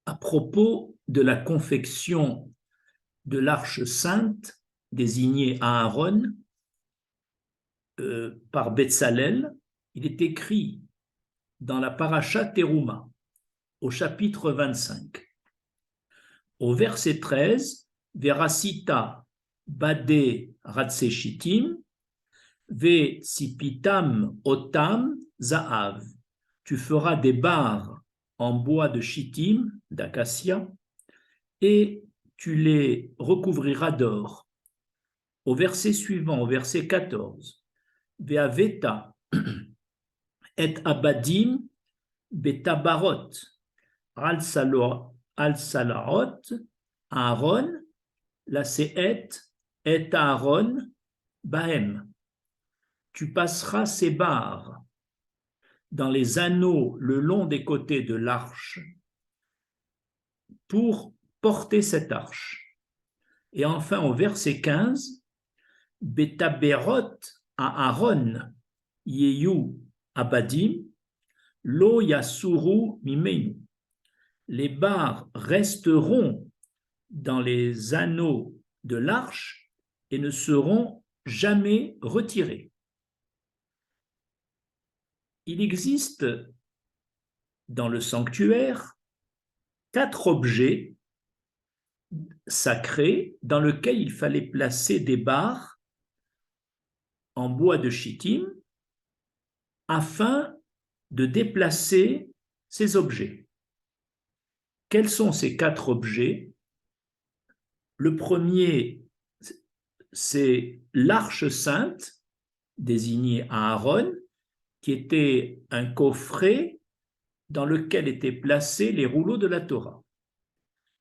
à propos de la confection de l'arche sainte désignée à Aaron par Betsalel. Il est écrit dans la paracha Teruma, au chapitre 25. Au verset 13, Verasita bade ratseshitim, ve sipitam otam zaav. Tu feras des barres en bois de shittim, d'acacia, et tu les recouvriras d'or. Au verset suivant, au verset 14, Ve'aveta et abadim betabarot al salaot Aaron, la se'et et Aaron bahem. Tu passeras ces barres dans les anneaux le long des côtés de l'arche pour porter cette arche. Et enfin, au verset 15, Betaberot à Aaron, Yehu abadim, lo yasuru mimenu. Les barres resteront dans les anneaux de l'arche et ne seront jamais retirées. Il existe dans le sanctuaire 4 objets sacrés dans lesquels il fallait placer des barres en bois de shittim afin de déplacer ces objets. Quels sont ces 4 objets? Le premier, c'est l'arche sainte, désignée à Aaron, qui était un coffret dans lequel étaient placés les rouleaux de la Torah.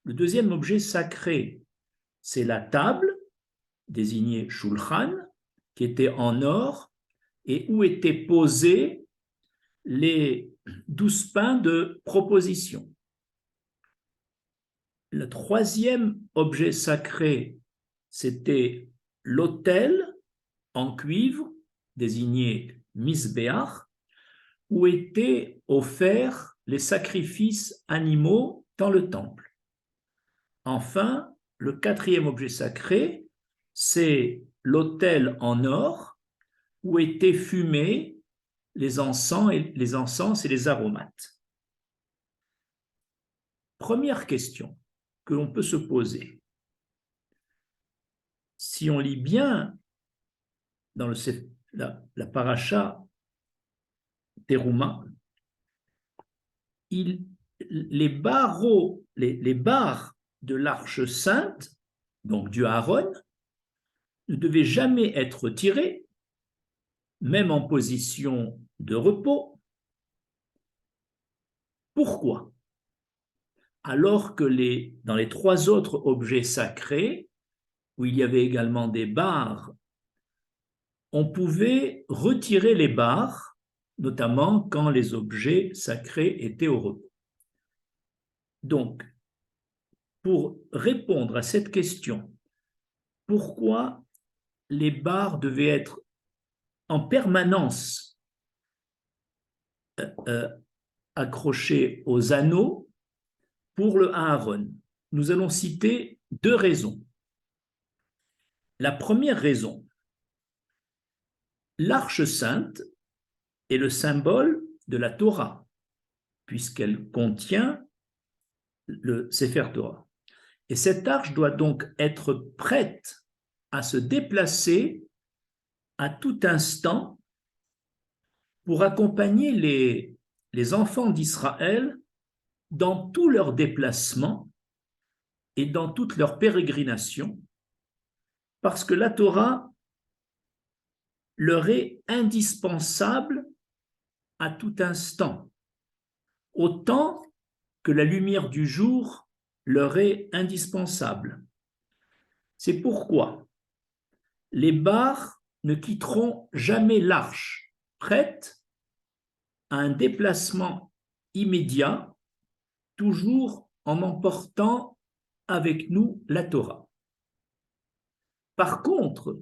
Le deuxième objet sacré, c'est la table, désignée Shulchan, qui était en or et où étaient posés les 12 pains de proposition. Le troisième objet sacré, c'était l'autel en cuivre, désigné Misbéach, où étaient offerts les sacrifices animaux dans le temple. Enfin, le quatrième objet sacré, c'est l'autel en or, où étaient fumés les encens et les aromates. Première question que l'on peut se poser. Si on lit bien dans la paracha Teruma, les barreaux, les barres de l'arche sainte, donc du Aaron, ne devaient jamais être tirées, même en position de repos. Pourquoi? Alors que dans les 3 autres objets sacrés, où il y avait également des barres, on pouvait retirer les barres, notamment quand les objets sacrés étaient au repos. Donc, pour répondre à cette question, pourquoi les barres devaient être en permanence accrochées aux anneaux pour le Aaron? Nous allons citer 2 raisons. La première raison, l'arche sainte est le symbole de la Torah, puisqu'elle contient le Sefer Torah. Et cette arche doit donc être prête à se déplacer à tout instant pour accompagner les enfants d'Israël dans tous leurs déplacements et dans toutes leurs pérégrinations, parce que la Torah leur est indispensable à tout instant, autant que la lumière du jour leur est indispensable. C'est pourquoi les barres ne quitteront jamais l'arche, prête à un déplacement immédiat, toujours en emportant avec nous la Torah. Par contre,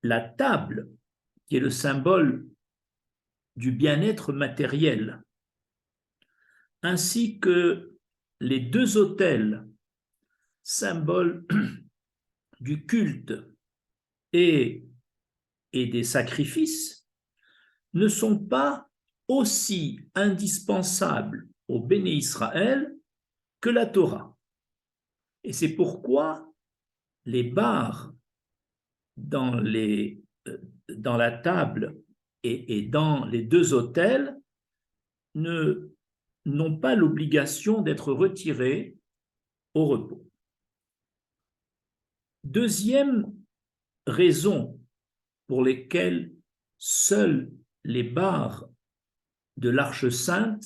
la table, qui est le symbole du bien-être matériel, ainsi que les deux autels, symboles du culte et des sacrifices, ne sont pas aussi indispensables au Béné Israël que la Torah. Et c'est pourquoi les barres dans la table et dans les deux autels n'ont pas l'obligation d'être retirés au repos. Deuxième raison pour lesquelles seules les barres de l'Arche sainte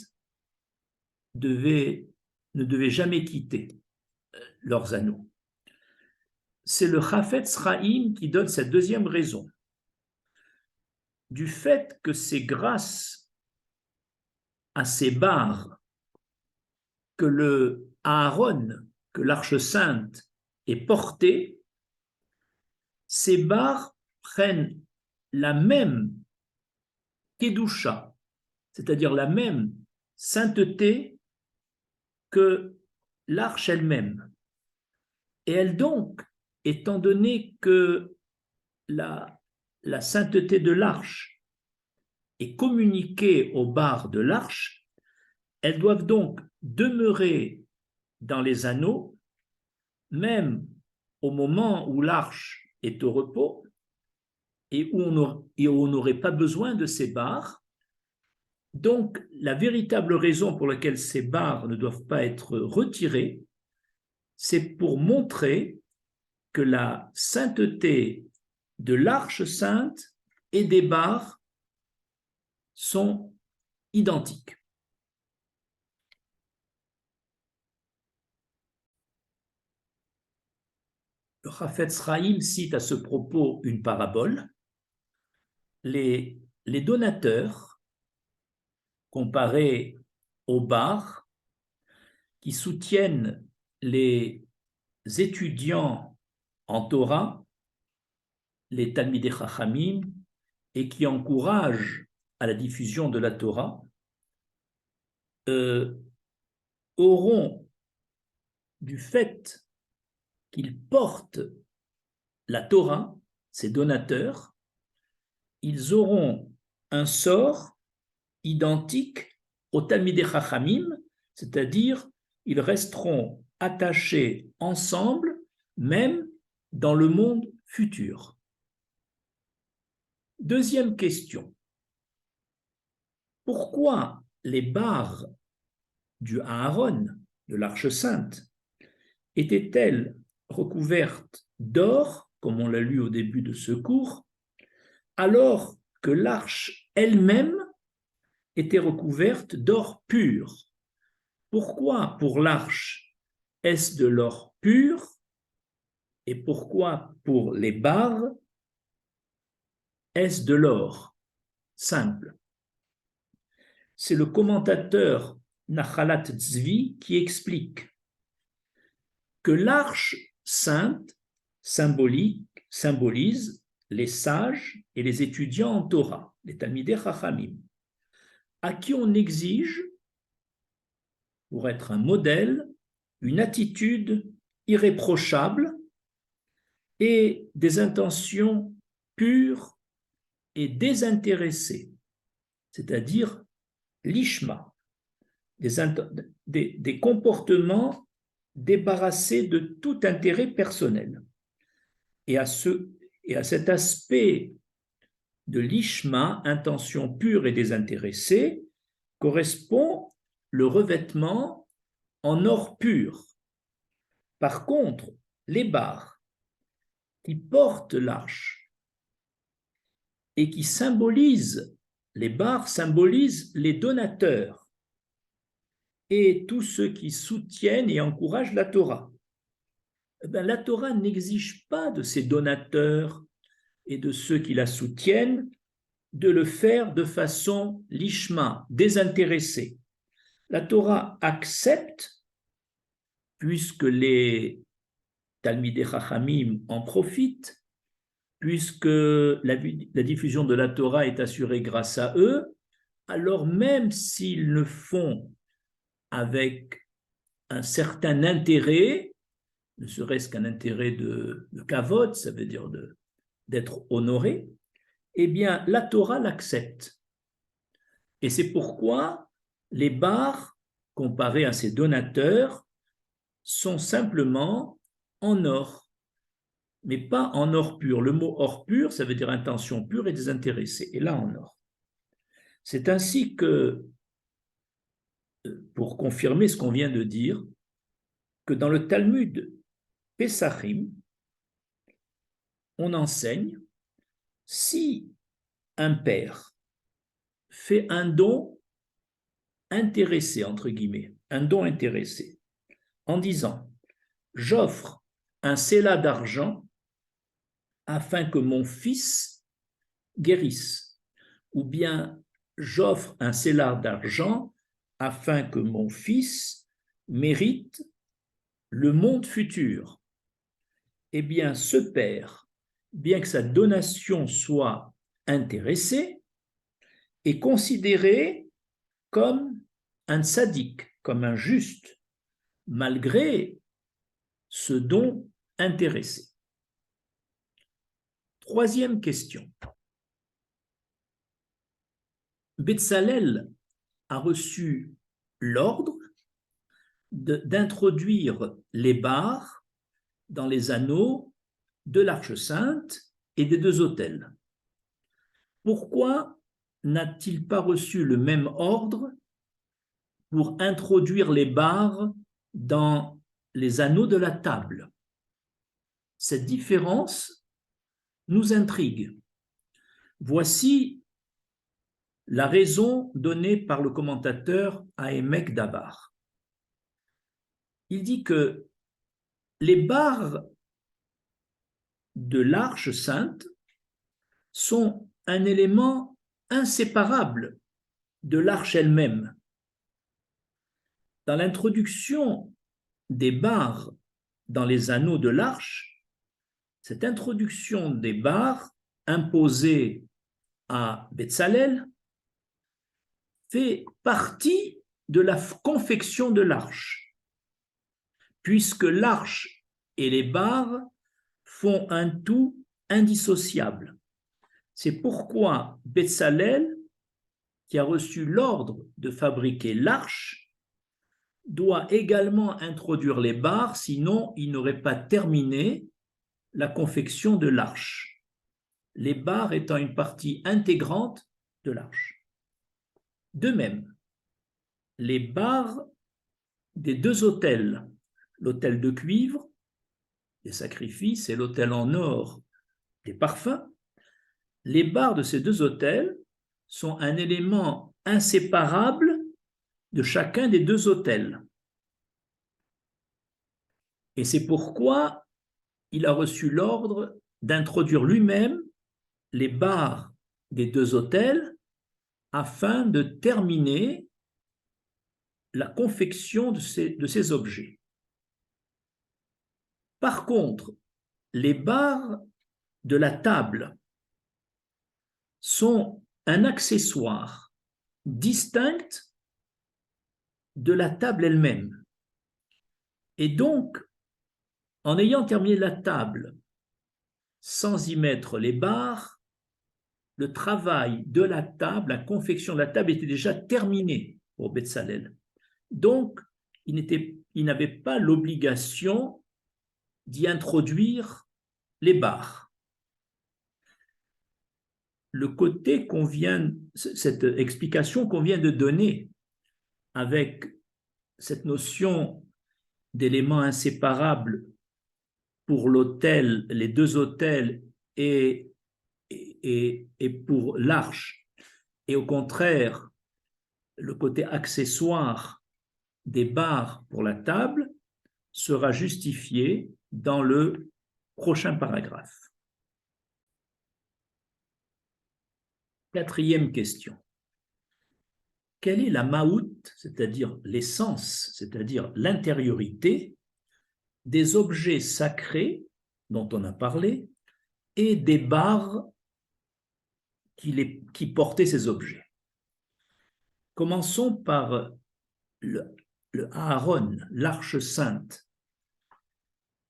ne devaient jamais quitter leurs anneaux. C'est le Chafetz Chaim qui donne cette deuxième raison. Du fait que c'est grâce à ces barres que le Aaron, que l'Arche sainte est portée, ces barres prennent la même kedusha, c'est-à-dire la même sainteté que l'arche elle-même. Et elle donc, étant donné que la sainteté de l'arche est communiquée aux barres de l'arche, elles doivent donc demeurer dans les anneaux, même au moment où l'arche est au repos et où on n'aurait pas besoin de ces barres. Donc, la véritable raison pour laquelle ces barres ne doivent pas être retirées, c'est pour montrer que la sainteté de l'arche sainte et des barres sont identiques. Le Chafetz Chaim cite à ce propos une parabole. Les donateurs, comparés aux barres, qui soutiennent les étudiants en Torah, les Talmidei Chachamim, et qui encouragent à la diffusion de la Torah, auront, du fait qu'ils portent la Torah, ces donateurs, ils auront un sort identique aux Talmidei Chachamim, c'est-à-dire ils resteront attachés ensemble, même dans le monde futur. Deuxième question. Pourquoi les barres du Aaron, de l'Arche sainte, étaient-elles recouvertes d'or, comme on l'a lu au début de ce cours, alors que l'arche elle-même était recouverte d'or pur? Pourquoi pour l'arche est-ce de l'or pur et pourquoi pour les barres est-ce de l'or simple? C'est le commentateur Nachalat Tzvi qui explique que l'arche sainte symbolise les sages et les étudiants en Torah, les Talmidei Chachamim, à qui on exige, pour être un modèle, une attitude irréprochable et des intentions pures et désintéressées, c'est-à-dire l'ishma, des comportements débarrassés de tout intérêt personnel. Et à cet aspect de l'ishma, intention pure et désintéressée, correspond le revêtement en or pur. Par contre, les barres qui portent l'arche et qui symbolisent, les barres symbolisent les donateurs et tous ceux qui soutiennent et encouragent la Torah. La Torah n'exige pas de ces donateurs et de ceux qui la soutiennent de le faire de façon lishma, désintéressée. La Torah accepte, puisque les Talmidei Chachamim en profitent, puisque la diffusion de la Torah est assurée grâce à eux, alors même s'ils ne font avec un certain intérêt, ne serait-ce qu'un intérêt de kavod, ça veut dire d'être honoré, eh bien, la Torah l'accepte. Et c'est pourquoi les bars, comparés à ses donateurs, sont simplement en or, mais pas en or pur. Le mot or pur, ça veut dire intention pure et désintéressée, et là en or. C'est ainsi que, pour confirmer ce qu'on vient de dire, que dans le Talmud Pesachim, on enseigne, si un père fait un don intéressé, entre guillemets, un don intéressé, en disant, j'offre un séla d'argent afin que mon fils guérisse, ou bien j'offre un séla d'argent afin que mon fils mérite le monde futur. Eh bien, ce père, bien que sa donation soit intéressée, est considéré comme un tzaddik, comme un juste, malgré ce don intéressé. Troisième question. Betzalel a reçu l'ordre d'introduire les barres dans les anneaux de l'Arche Sainte et des deux autels. Pourquoi n'a-t-il pas reçu le même ordre pour introduire les barres dans les anneaux de la table? Cette différence nous intrigue. Voici la raison donnée par le commentateur Ahémek Dabar. Il dit que les barres de l'Arche Sainte sont un élément inséparable de l'arche elle-même. Dans l'introduction des barres dans les anneaux de l'arche, cette introduction des barres imposée à Betzalel fait partie de la confection de l'arche, puisque l'arche et les barres font un tout indissociable. C'est pourquoi Betzalel, qui a reçu l'ordre de fabriquer l'arche, doit également introduire les barres, sinon il n'aurait pas terminé la confection de l'arche, les barres étant une partie intégrante de l'arche. De même, les barres des deux autels, l'autel de cuivre des sacrifices et l'autel en or des parfums, les barres de ces deux autels sont un élément inséparable de chacun des deux autels. Et c'est pourquoi il a reçu l'ordre d'introduire lui-même les barres des deux autels afin de terminer la confection de ces objets. Par contre, les barres de la table sont un accessoire distinct de la table elle-même. Et donc, en ayant terminé la table sans y mettre les barres, le travail de la table, la confection de la table était déjà terminé pour Betzalel. Donc, il n'avait pas l'obligation d'y introduire les barres. Le côté cette explication qu'on vient de donner avec cette notion d'éléments inséparables pour l'autel, les deux autels et pour l'arche, et au contraire, le côté accessoire des barres pour la table sera justifié dans le prochain paragraphe. Quatrième question. Quelle est la maout, c'est-à-dire l'essence, c'est-à-dire l'intériorité des objets sacrés dont on a parlé et des barres qui portaient ces objets? Commençons par le Aaron, l'arche sainte.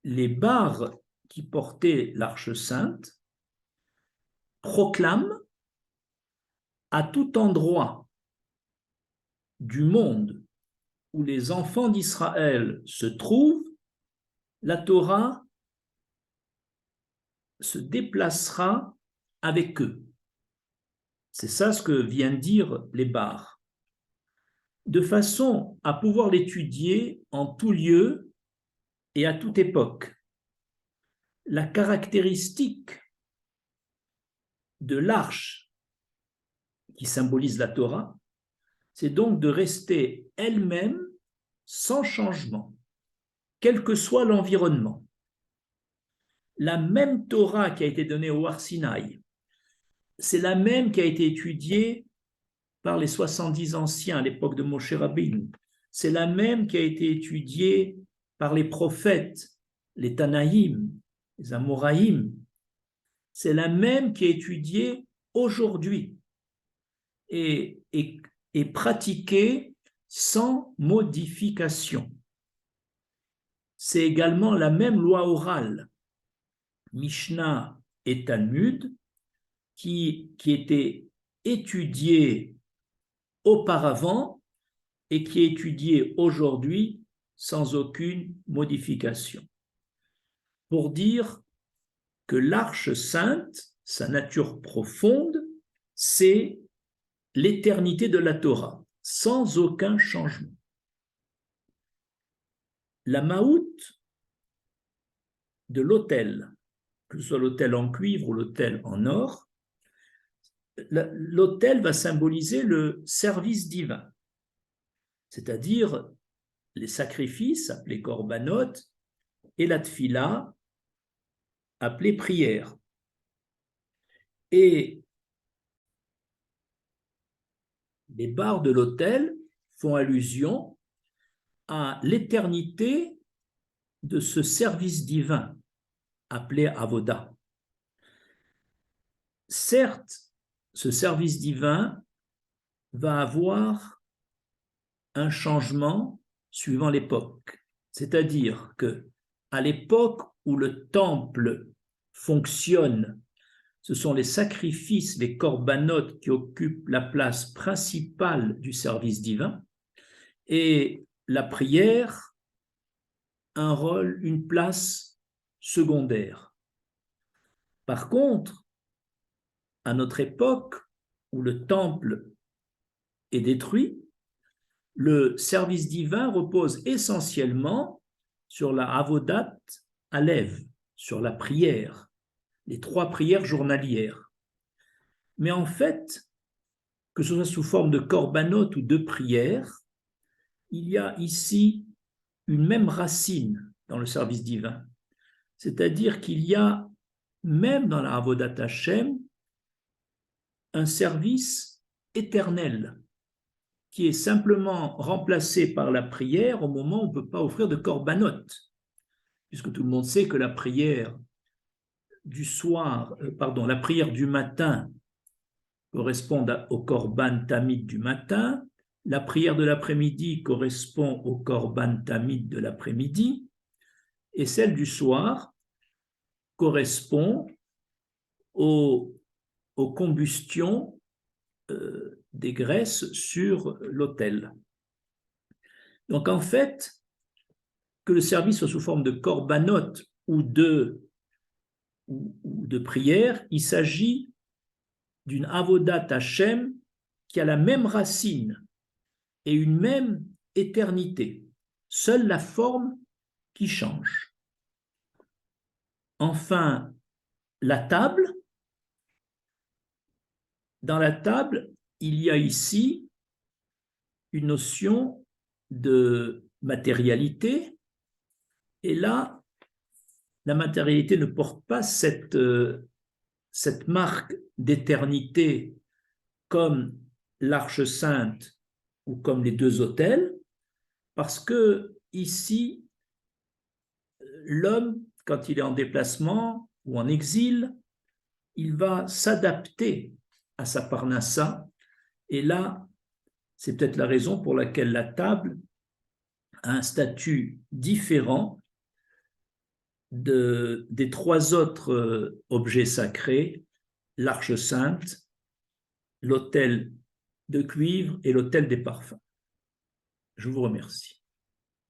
Les barres qui portaient l'arche sainte proclament à tout endroit du monde où les enfants d'Israël se trouvent, la Torah se déplacera avec eux. C'est ça ce que viennent dire les barres. De façon à pouvoir l'étudier en tout lieu et à toute époque. La caractéristique de l'arche qui symbolise la Torah, c'est donc de rester elle-même sans changement, quel que soit l'environnement. La même Torah qui a été donnée au Har Sinaï, c'est la même qui a été étudiée par les 70 anciens à l'époque de Moshe Rabbeinu. C'est la même qui a été étudiée par les prophètes, les Tanaïm, les Amoraïm. C'est la même qui est étudiée aujourd'hui et pratiquée sans modification. C'est également la même loi orale, Mishnah et Talmud, qui était étudiée auparavant et qui est étudiée aujourd'hui sans aucune modification. Pour dire que l'arche sainte, sa nature profonde, c'est l'éternité de la Torah, sans aucun changement. La maout de l'autel, que ce soit l'autel en cuivre ou l'autel en or, l'autel va symboliser le service divin, c'est-à-dire les sacrifices appelés korbanot et la tfila appelée prière. Et les barres de l'autel font allusion à l'éternité de ce service divin appelé avoda. Certes, ce service divin va avoir un changement suivant l'époque. C'est-à-dire que à l'époque où le temple fonctionne, ce sont les sacrifices, les korbanot qui occupent la place principale du service divin, et la prière un rôle, une place secondaire. Par contre, à notre époque, où le temple est détruit, le service divin repose essentiellement sur la avodat alev, sur la prière, les 3 prières journalières. Mais en fait, que ce soit sous forme de korbanot ou de prière, il y a ici une même racine dans le service divin. C'est-à-dire qu'il y a, même dans la avodat Hashem, un service éternel qui est simplement remplacé par la prière au moment où on ne peut pas offrir de korbanot, puisque tout le monde sait que la prière du soir, la prière du matin correspond au korban tamid du matin, la prière de l'après-midi correspond au korban tamid de l'après-midi, et celle du soir correspond aux combustions des graisses sur l'autel. Donc en fait, que le service soit sous forme de korbanot ou de prière, il s'agit d'une avodat Hashem qui a la même racine et une même éternité. Seule la forme qui change. Enfin, la table. Dans la table, il y a ici une notion de matérialité. Et là, la matérialité ne porte pas cette marque d'éternité comme l'Arche Sainte ou comme les 2 autels, parce que ici, l'homme, quand il est en déplacement ou en exil, il va s'adapter à sa parnassa, et là, c'est peut-être la raison pour laquelle la table a un statut différent des trois autres objets sacrés, l'Arche sainte, l'autel de cuivre et l'autel des parfums. Je vous remercie.